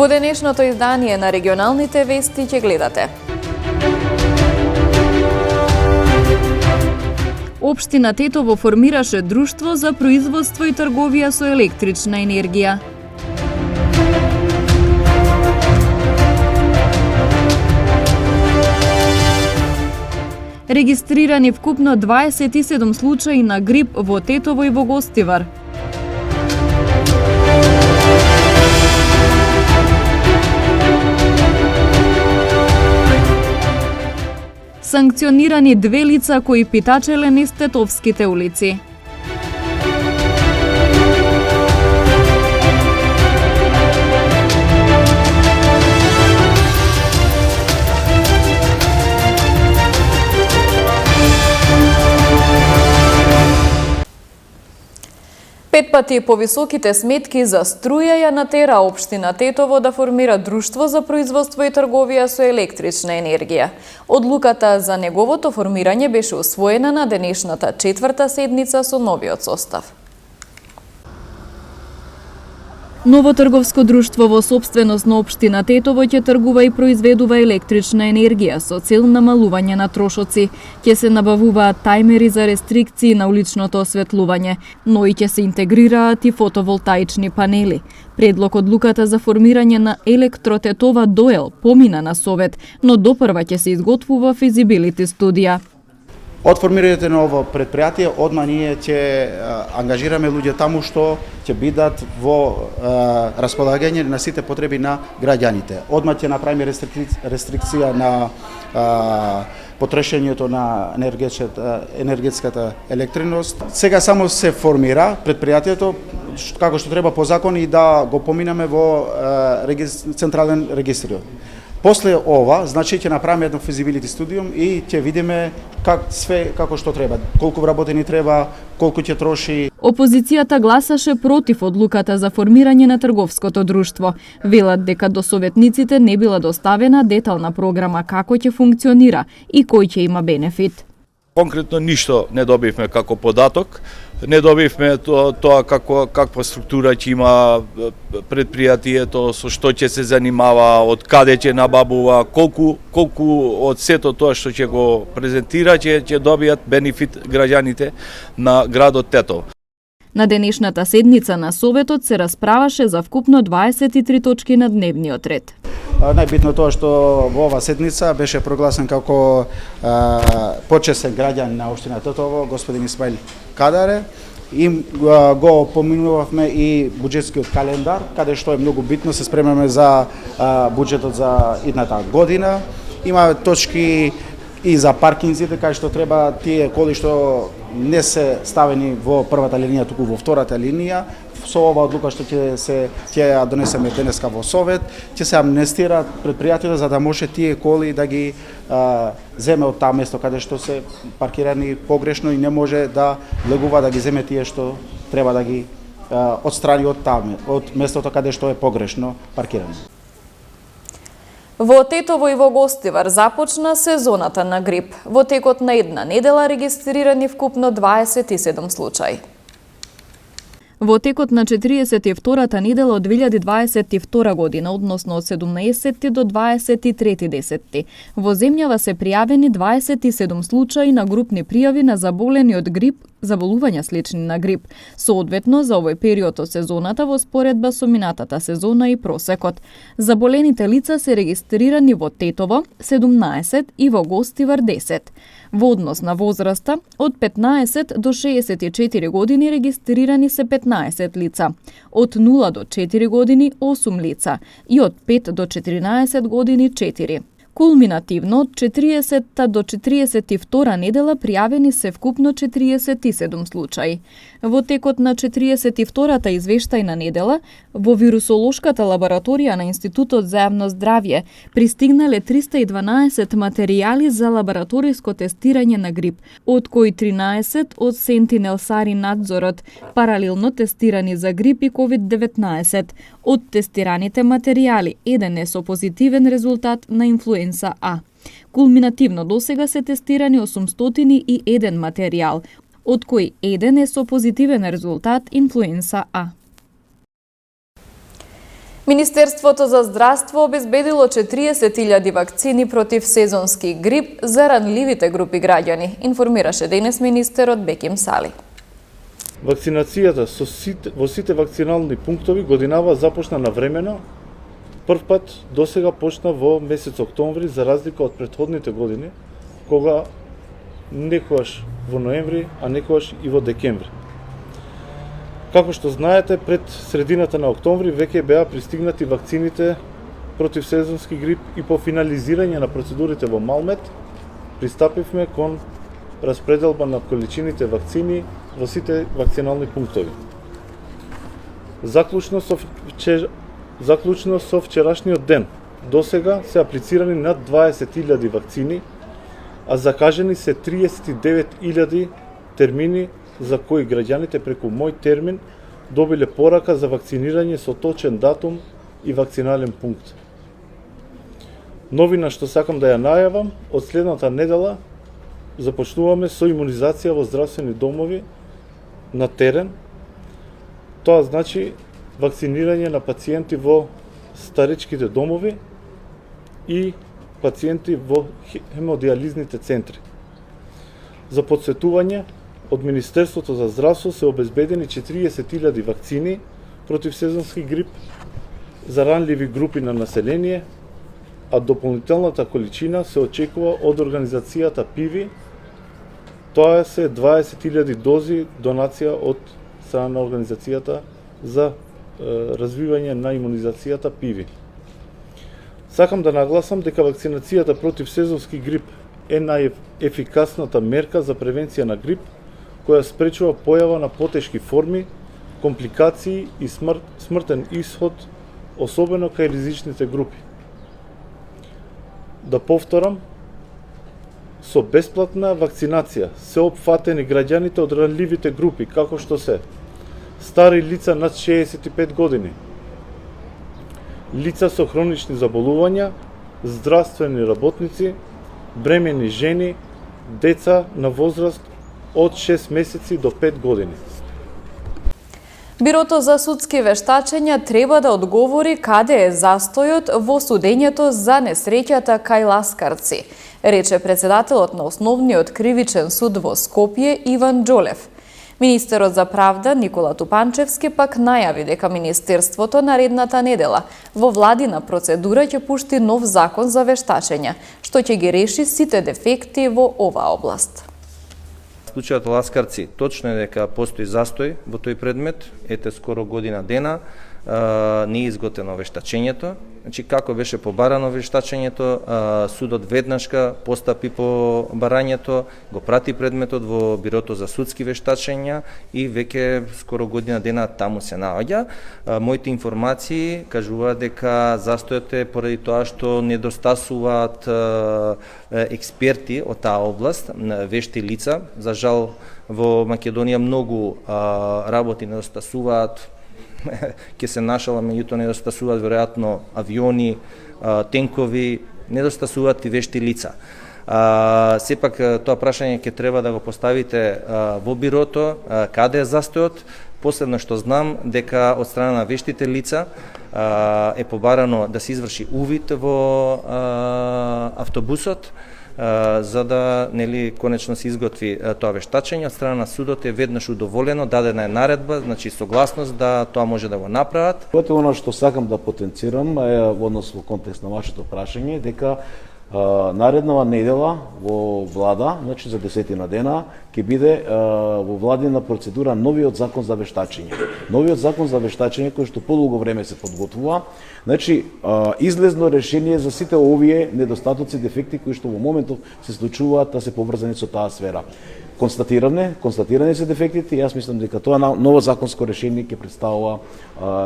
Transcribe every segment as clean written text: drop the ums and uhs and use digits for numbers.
Во денешното издание на регионалните вести ќе гледате. Општина Тетово формираше друштво за производство и трговија со електрична енергија. Регистрирани вкупно 27 случаи на грип во Тетово и во Гостивар. Санкционирани 2 лица кои питачеле низ Тетовските улици. Пет пати повисоките сметки за струја ја натера општина Тетово да формира друштво за производство и трговија со електрична енергија. Одлуката за неговото формирање беше усвоена на денешната 4-та седница со новиот состав. Ново трговско друштво во сопственост на општина Тетово ќе тргува и произведува електрична енергија со цел намалување на трошоци. Ќе се набавуваат тајмери за рестрикции на уличното осветлување, но и ќе се интегрираат и фотоволтаични панели. Предлог одлуката за формирање на Електротетова ДОЕЛ помина на совет, но допрва ќе се изготвува физибилити студија. Од формирањето на ово предпријатие, одма ние ќе ангажираме луѓе таму што ќе бидат во располагање на сите потреби на граѓаните. Одма ќе направиме рестрикција на потрошењето на енергетската електриност. Сега само се формира предпријатието како што треба по закон и да го поминаме во централен регистр. После ова, значи ќе направиме едно физибилити студиум и ќе видиме како што треба, колку вработени треба, колку ќе троши. Опозицијата гласаше против одлуката за формирање на трговското друштво. Велат дека до советниците не била доставена детална програма како ќе функционира и кој ќе има бенефит. Конкретно ништо не добивме како податок, не добивме тоа каква структура ќе има предпријатието, со што ќе се занимава, од каде ќе набавува, колку од сето тоа што ќе го презентира ќе добијат бенефит граѓаните на градот Тетово. На денешната седница на Советот се расправаше за вкупно 23 точки на дневниот ред. Најбитно тоа што во ова седница беше прогласен како почесен граѓан на општина Тетово, господин Исмаил Кадаре. И го поминувавме и буџетскиот календар, каде што е многу битно, се спремаме за буџетот за идната година. Има точки и за паркинзите, кај што треба тие коли што не се ставени во првата линија, туку во втората линија. Со ова одлука што ќе ја донесеме денеска во совет, ќе се амнестира предпријатието за да може тие коли да ги земе од таа место каде што се паркирани погрешно и не може да легува да ги земе тие што треба да ги отстрани од местото каде што е погрешно паркирано. Во Тетово и во Гостивар започна сезоната на грип. Во текот на една недела регистрирани вкупно 27 случаи. Во текот на 42-та недела од 2022 година, односно од 17 до 23-10, во земјава се пријавени 27 случаи на групни пријави на заболени од грип, заболувања слични на грип, соодветно за овој период од сезоната во споредба со минатата сезона и просекот. Заболените лица се регистрирани во Тетово 17 и во Гостивар 10. Во однос на возраста, од 15 до 64 години регистрирани се 15 лица, од 0 до 4 години 8 лица и од 5 до 14 години 4. Кулминативно, од 40 до 42 недела пријавени се вкупно 47 случаи. Во текот на 42-та извештајна недела, во вирусолошката лабораторија на Институтот за јавно здравје пристигнале 312 материјали за лабораториско тестирање на грип, од кои 13 од Сентинел Сари надзорот, паралелно тестирани за грип и COVID-19. Од тестираните материјали, еден е со позитивен резултат на инфлуенса А. Кулминативно досега се тестирани 801 материјал, од кои еден е со позитивен резултат инфлуенса А. Министерството за здравство обезбедило 40.000 вакцини против сезонски грип за ранливите групи граѓани, информираше денес министерот Беким Сали. Вакцинацијата во сите вакцинални пунктови годинава започна навремено. Прв пат досега почна во месец октомври, за разлика од претходните години, кога некогаш во ноември, а некогаш и во декември. Како што знаете, пред средината на октомври веќе беа пристигнати вакцините против сезонски грип и по финализирање на процедурите во Малмет, пристапивме кон распределба на количините вакцини во сите вакцинални пунктови. Заклучно со вчерашниот ден, досега се аплицирани над 20.000 вакцини, а закажени се 39.000 термини за кои граѓаните преку мој термин добиле порака за вакцинирање со точен датум и вакцинален пункт. Новина што сакам да ја најавам, од следната недела започнуваме со имунизација во здравствени домови на терен. Тоа значи вакцинирање на пациенти во старечките домови и пациенти во хемодиализните центри. За подсетување, од Министерството за здравство се обезбедени 40.000 вакцини против сезонски грип за ранливи групи на население, а дополнителната количина се очекува од организацијата ПИВИ. Тоа се 20.000 дози донација од страна на организацијата за развивање на имунизацијата ПИВИ. Сакам да нагласам дека вакцинацијата против сезонски грип е најефикасната мерка за превенција на грип, која спречува појава на потешки форми, компликации и смртен исход, особено кај ризичните групи. Да повторам, со бесплатна вакцинација се опфатени граѓаните од ранливите групи, како што се стари лица над 65 години, лица со хронични заболувања, здравствени работници, бремени жени, деца на возраст од 6 месеци до 5 години. Бирото за судски вештачења треба да одговори каде е застојот во судењето за несреќата кај ласкарци, рече председателот на Основниот кривичен суд во Скопје Иван Џолев. Министерот за правда Никола Тупанчевски пак најави дека Министерството наредната недела во владина процедура ќе пушти нов закон за вештачења, што ќе ги реши сите дефекти во оваа област. Случајот ласкарци, точно е дека постои застој во тој предмет, ете скоро година дена, не е изготвено вештачењето. Значи, како беше побарано вештачењето, судот веднашка постапи по барањето, го прати предметот во Бирото за судски вештачења и веќе скоро година дена таму се наоѓа. Моите информации кажуваат дека застојот е поради тоа што недостасуваат експерти од таа област, вешти лица. За жал, во Македонија многу работи недостасуваат, ќе се нашала, меѓутоа недостасуваат веројатно авиони, тенкови, недостасуваат и вешти лица. Сепак тоа прашање ќе треба да го поставите во бирото, каде е застојот. Последно што знам дека од страна на вештите лица е побарано да се изврши увид во автобусот, за да конечно се изготви тоа вештачење. Од страна на судот е веднаш удоволено, дадена е наредба, значи согласност да тоа може да го направат. Тоа е оно што сакам да потенцирам во однос во контекст на вашето прашање, дека нареднава недела во влада, значи за 10 дена, ќе биде во владина процедура новиот закон за вештачење. Новиот закон за вештачење кој што подолго време се подготвува, значи излезно решение за сите овие недостатоци, дефекти кои што во моментов се случуваат да се поврзани со таа сфера. Констатирани се дефектите и јас мислам дека тоа ново законско решение ќе представува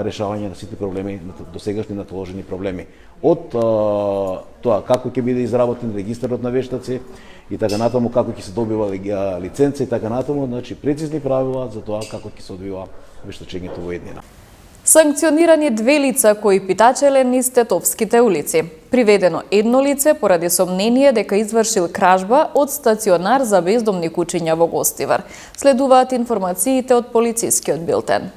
решавање на сите проблеми, досегашни натоложени проблеми. Од тоа како ќе биде изработен регистарот на вештаци и така натаму, како ќе се добива лиценца и така натаму, значи прецизни правила за тоа како ќе се одвива вештачењето во еднина. Санкционирани 2 лица кои питачеле низ Тетовските улици. Приведено едно лице поради сомнение дека извршил кражба од стационар за бездомни кучиња во Гостивар. Следуваат информациите од полицискиот билтен.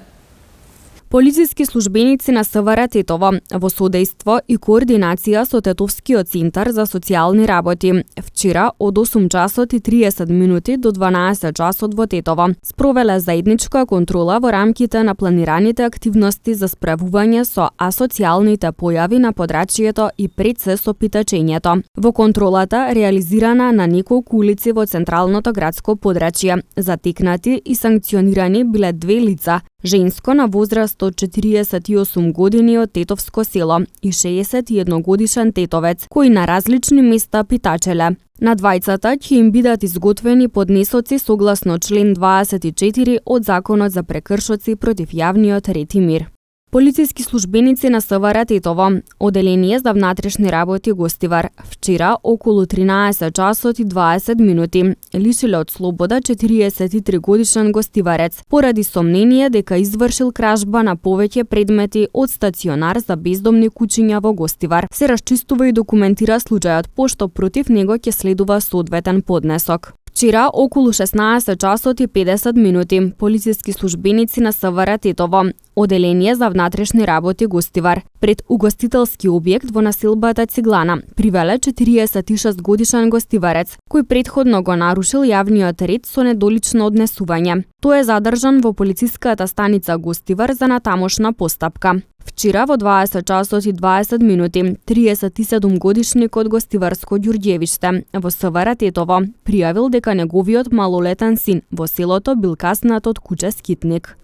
Полициски службеници на СВР Тетово во содејство и координација со Тетовскиот центар за социјални работи вчера од 8 часот и 30 минути до 12 часот во Тетово спровеле заедничка контрола во рамките на планираните активности за справување со асоцијалните појави на подрачјето и пред се со питачењето. Во контролата, реализирана на неколку улици во централното градско подрачје, затекнати и санкционирани биле 2 лица, женско на возраст од 48 години од Тетовско село и 61 годишен тетовец, кои на различни места питачеле. На двајцата ќе им бидат изготвени поднесоци согласно член 24 од Законот за прекршоци против јавниот ред и мир. Полициски службеници на СВР Тетово, Оделение за внатрешни работи Гостивар, вчера околу 13 часот и 20 минути лишиле од слобода 43 годишен гостиварец поради сомнение дека извршил кражба на повеќе предмети од стационар за бездомни куќиња во Гостивар. Се расчистува и документира случајот, пошто против него ќе следува соодветен поднесок. Вчера околу 16 часот и 50 минути полициски службеници на СВР Тетово, Оделение за внатрешни работи Гостивар, пред угостителски објект во населбата Циглана привеле 46 годишен гостиварец, кој претходно го нарушил јавниот ред со недолично однесување. Тој е задржан во полициската станица Гостивар за натамошна постапка. Вчера во 20 часот и 20 минути 37 годишникот Гостиварско Ѓурѓевиште во СВР Тетово пријавил дека неговиот малолетен син во селото бил каснат од куќе скитник.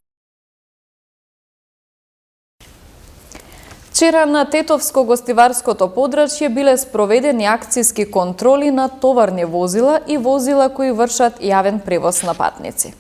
Вчера на Тетовско-гостиварското подрачје биле спроведени акциски контроли на товарни возила и возила кои вршат јавен превоз на патници.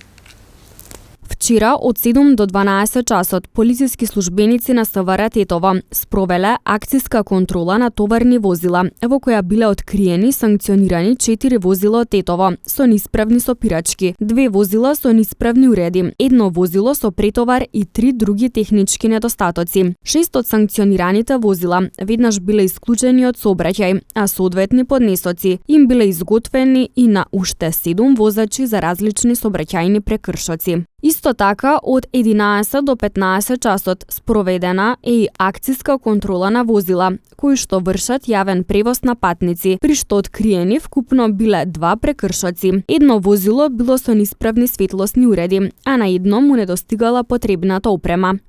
Вчера од 7 до 12 часот полициски службеници на СВР Тетово спровеле акциска контрола на товарни возила, во која биле откриени санкционирани 4 возила од Тетово со неисправни сопирачки, 2 возила со неисправни уреди, 1 возило со претовар и 3 други технички недостатоци. 6 од санкционираните возила веднаш биле исклучени од сообраќај, а соодветни поднесоци им биле изготвени и на уште 7 возачи за различни сообраќајни прекршоци. Исто така, од 11 до 15 часот спроведена е и акциска контрола на возила, кои што вршат јавен превоз на патници, при што откриени вкупно биле 2 прекршоци. Едно возило било со неисправни светлосни уреди, а на едно му недостигала потребната опрема.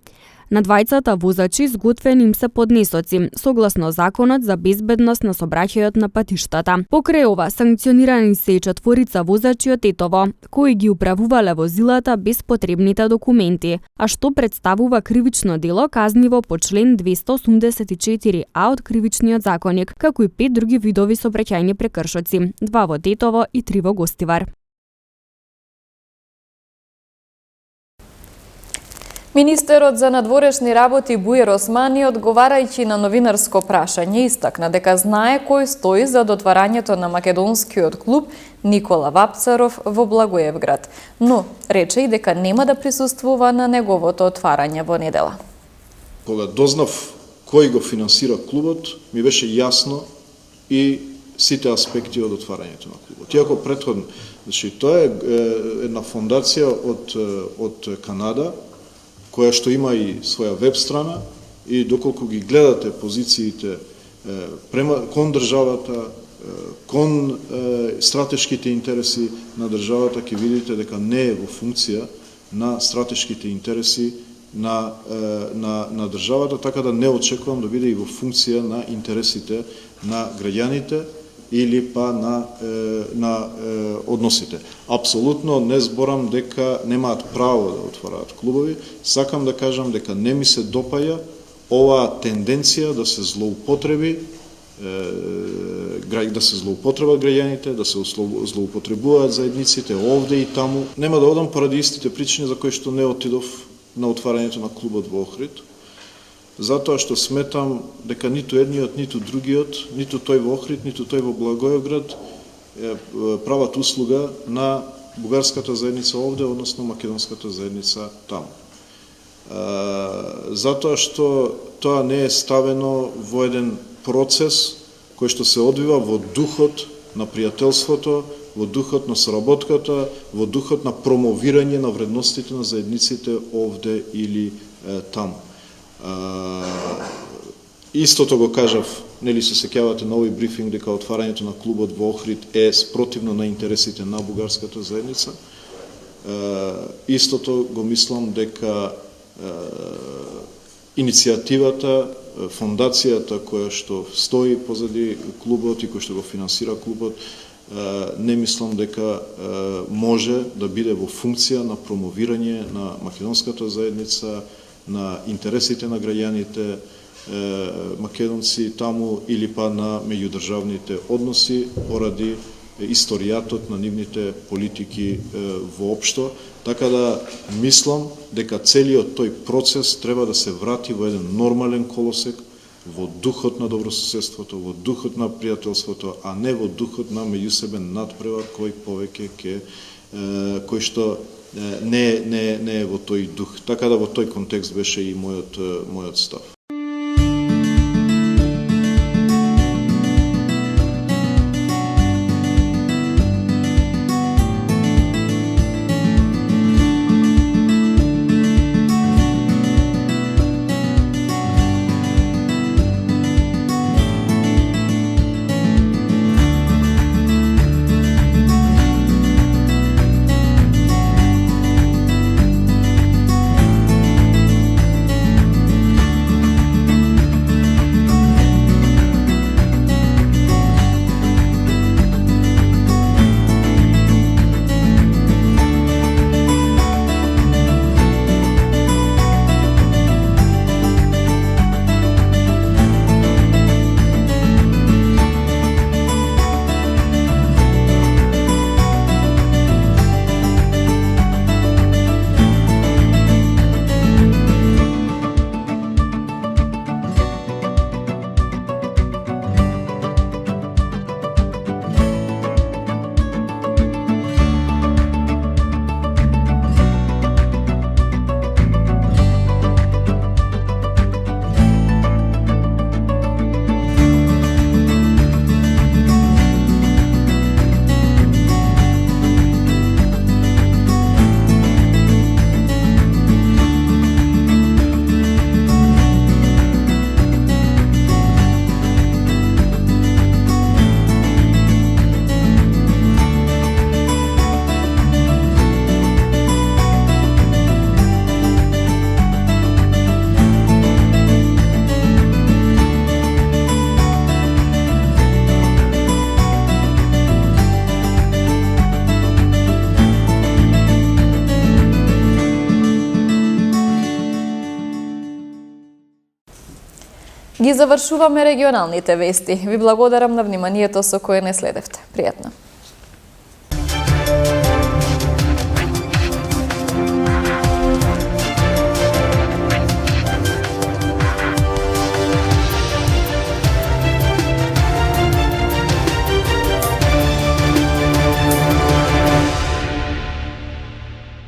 На двајцата возачи изготвени им се поднесоци, согласно Законот за безбедност на сообраќајот на патиштата. Покрај ова, санкционирани се и 4 возачи од Тетово, кои ги управувале возилата без потребните документи, а што представува кривично дело казниво по член 284а од Кривичниот законник, како и 5 други видови сообраќајни прекршоци, 2 во Тетово и 3 во Гостивар. Министерот за надворешни работи Бујер Османи, одговарајќи на новинарско прашање, истакна дека знае кој стои за дотварањето на македонскиот клуб Никола Вапцаров во Благоевград, но рече и дека нема да присуствува на неговото отварање во недела. Кога дознав кој го финансира клубот, ми беше јасно и сите аспекти од отварањето на клубот. Иако претходно, значи тоа е една фондација од Канада, која што има и своја веб страна и доколку ги гледате позициите кон државата, кон стратешките интереси на државата, ќе видите дека не е во функција на стратешките интереси на државата, така да не очекувам да биде и во функција на интересите на граѓаните или па на односите. Апсолутно не зборам дека немаат право да отвораат клубови, сакам да кажам дека не ми се допаја оваа тенденција да се злоупотреби граѓаните, да се злоупотребуваат заедниците овде и таму. Нема да одам поради истите причини за кои што не отидов на отварањето на клубот во Охрид, затоа што сметам дека ниту едниот, ниту другиот, ниту тој во Охрид, ниту тој во Благоевград прават услуга на бугарската заедница овде, односно македонската заедница таму. Затоа што тоа не е ставено во еден процес кој што се одвива во духот на пријателството, во духот на соработката, во духот на промовирање на вредностите на заедниците овде или таму. Истото го кажав, нели се сеќавате на овој брифинг дека отварањето на клубот во Охрид е спротивно на интересите на бугарската заедница. Истото го мислам дека иницијативата, фондацијата која што стои позади клубот и која што го финансира клубот, не мислам дека може да биде во функција на промовирање на македонската заедница, на интересите на граѓаните македонци таму или па на меѓудржавните односи поради историјатот на нивните политики воопшто. Така да мислам дека целиот тој процес треба да се врати во еден нормален колосек, во духот на добрососедството, во духот на пријателството, а не во духот на меѓусебен надпревар кој што не е во тој дух. Така да во тој контекст беше и мојот став. Ги завршуваме регионалните вести. Ви благодарам на вниманието со кое не следевте. Пријатно.